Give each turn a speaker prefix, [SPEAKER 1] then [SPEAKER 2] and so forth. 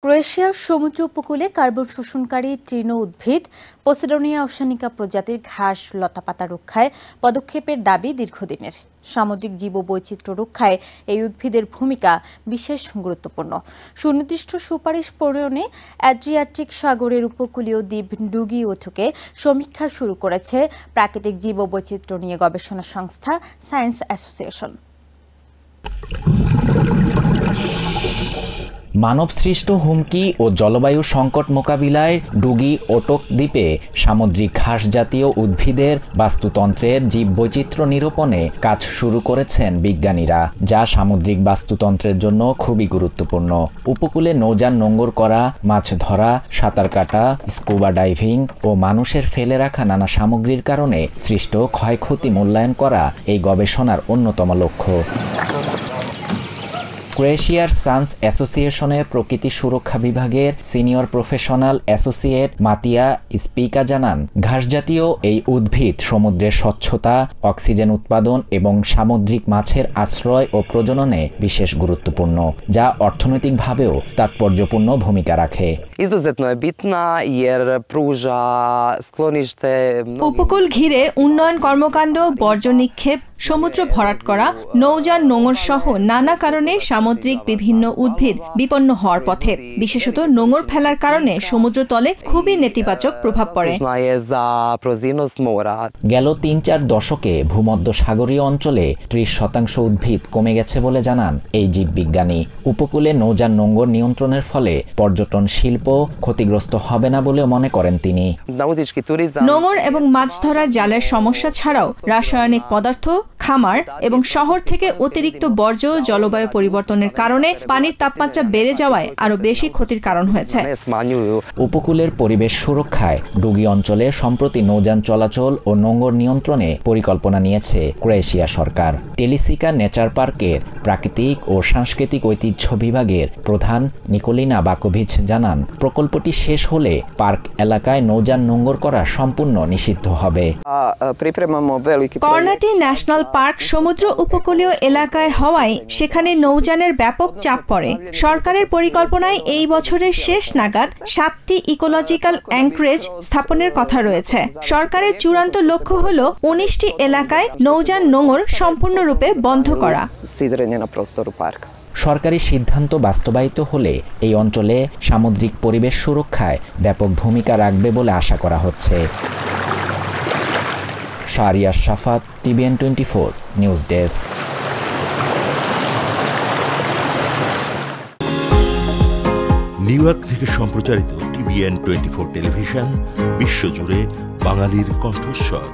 [SPEAKER 1] ক্রোয়েশিয়ার সমুদ্র উপকূলে কার্বন শোষণকারী তৃণ উদ্ভিদ পসিডোনিয়া অসানিকা প্রজাতির ঘাস লতাপাতা রক্ষায় পদক্ষেপের দাবি দীর্ঘদিনের। সামুদ্রিক জীববৈচিত্র্য রক্ষায় এই উদ্ভিদের ভূমিকা বিশেষ গুরুত্বপূর্ণ। সুনির্দিষ্ট সুপারিশ পূরণে অ্যাড্রিয়াটিক সাগরের উপকূলীয় দ্বীপ ডুগিওথুকে সমীক্ষা শুরু করেছে প্রাকৃতিক জীববৈচিত্র্য নিয়ে গবেষণা সংস্থা সায়েন্স অ্যাসোসিয়েশন।
[SPEAKER 2] মানবসৃষ্ট হুমকি ও জলবায়ু সংকট মোকাবিলায় ডুগিওটক দ্বীপে সামুদ্রিক ঘাস জাতীয় উদ্ভিদের বাস্তুতন্ত্রের জীববৈচিত্র্য নিরূপণে কাজ শুরু করেছেন বিজ্ঞানীরা, যা সামুদ্রিক বাস্তুতন্ত্রের জন্য খুবই গুরুত্বপূর্ণ। উপকূলে নৌযান নোঙর করা, মাছ ধরা, সাঁতার কাটা, স্কুবা ডাইভিং ও মানুষের ফেলে রাখা নানা সামগ্রীর কারণে সৃষ্ট ক্ষয়ক্ষতি মূল্যায়ন করা এই গবেষণার অন্যতম লক্ষ্য। ক্রোয়েশিয়ার সায়েন্স অ্যাসোসিয়েশনের প্রকৃতি সুরক্ষা বিভাগের সিনিয়র প্রফেশনাল অ্যাসোসিয়েট মাতিয়া স্পিকা জানান, ঘাসজাতীয় এই উদ্ভিদ সমুদ্রের স্বচ্ছতা, অক্সিজেন উৎপাদন এবং সামুদ্রিক মাছের আশ্রয় ও প্রজননে বিশেষ গুরুত্বপূর্ণ, যা অর্থনৈতিকভাবেও তাৎপর্যপূর্ণ ভূমিকা রাখে।
[SPEAKER 3] উপকূল ঘিরে উন্নয়ন কর্মকাণ্ড, বর্জ্য নিক্ষেপ, সমুদ্র ভরাট করা, নৌযান নোঙর সহ নানা কারণে সামুদ্রিক বিভিন্ন উদ্ভিদ বিপন্ন হওয়ার পথে। বিশেষত নোঙর ফেলার কারণে সমুদ্রতলে খুবই নেতিবাচক প্রভাব পড়ে।
[SPEAKER 2] গেল ৩-৪ দশকে ভূমধ্য সাগরীয় অঞ্চলে ৩০% উদ্ভিদ কমে গেছে বলে জানান এই জীববিজ্ঞানী। উপকূলে নৌযান নোঙর নিয়ন্ত্রণের ফলে পর্যটন শিল্প ক্ষতিগ্রস্ত হবে না বলে মনে করেন তিনি।
[SPEAKER 3] নোঙর এবং মাছ ধরার জালের সমস্যা ছাড়াও রাসায়নিক পদার্থ, খামার এবং শহর থেকে অতিরিক্ত বর্জ্য জলবায়ু পরিবর্তনের কারণে পানির তাপমাত্রা বেড়ে যাওয়ায় আরো বেশি ক্ষতির কারণ হয়েছে।
[SPEAKER 2] উপকূলের পরিবেশ সুরক্ষায় ডুগি অঞ্চলে সম্প্রতি নৌযান চলাচল ও নোঙর নিয়ন্ত্রণে পরিকল্পনা নিয়েছে ক্রোয়েশিয়া সরকার। টেলিসিকা নেচার পার্কের প্রাকৃতিক ও সাংস্কৃতিক ঐতিহ্য বিভাগের প্রধান নিকোলিনা বাকোভিচ জানান, প্রকল্পটি শেষ হলে পার্ক এলাকায় নৌযান নোঙর করা সম্পূর্ণ নিষিদ্ধ হবে।
[SPEAKER 3] কর্নাটি ন্যাশনাল পার্ক সমুদ্র উপকূলীয় এলাকায় হওয়ায় সেখানে নৌযানের ব্যাপক চাপ পড়ে। সরকারের পরিকল্পনায় এই বছরের শেষ নাগাদ 7টি ইকোলজিক্যাল অ্যাঙ্করেজ স্থাপনের কথা রয়েছে। সরকারের চূড়ান্ত লক্ষ্য হল 19টি এলাকায় নৌযান নোঙর সম্পূর্ণরূপে বন্ধ করা।
[SPEAKER 2] সরকারি সিদ্ধান্ত বাস্তবায়িত হলে এই অঞ্চলে সামুদ্রিক পরিবেশ সুরক্ষায় ব্যাপক ভূমিকা রাখবে বলে আশা করা হচ্ছে। শাহরিয়ার শাফাত, TVN 24 news desk.
[SPEAKER 4] New York থেকে সম্প্রচারিত TVN 24 টেলিভিশন বিশ্বজুড়ে বাঙালির কণ্ঠস্বর।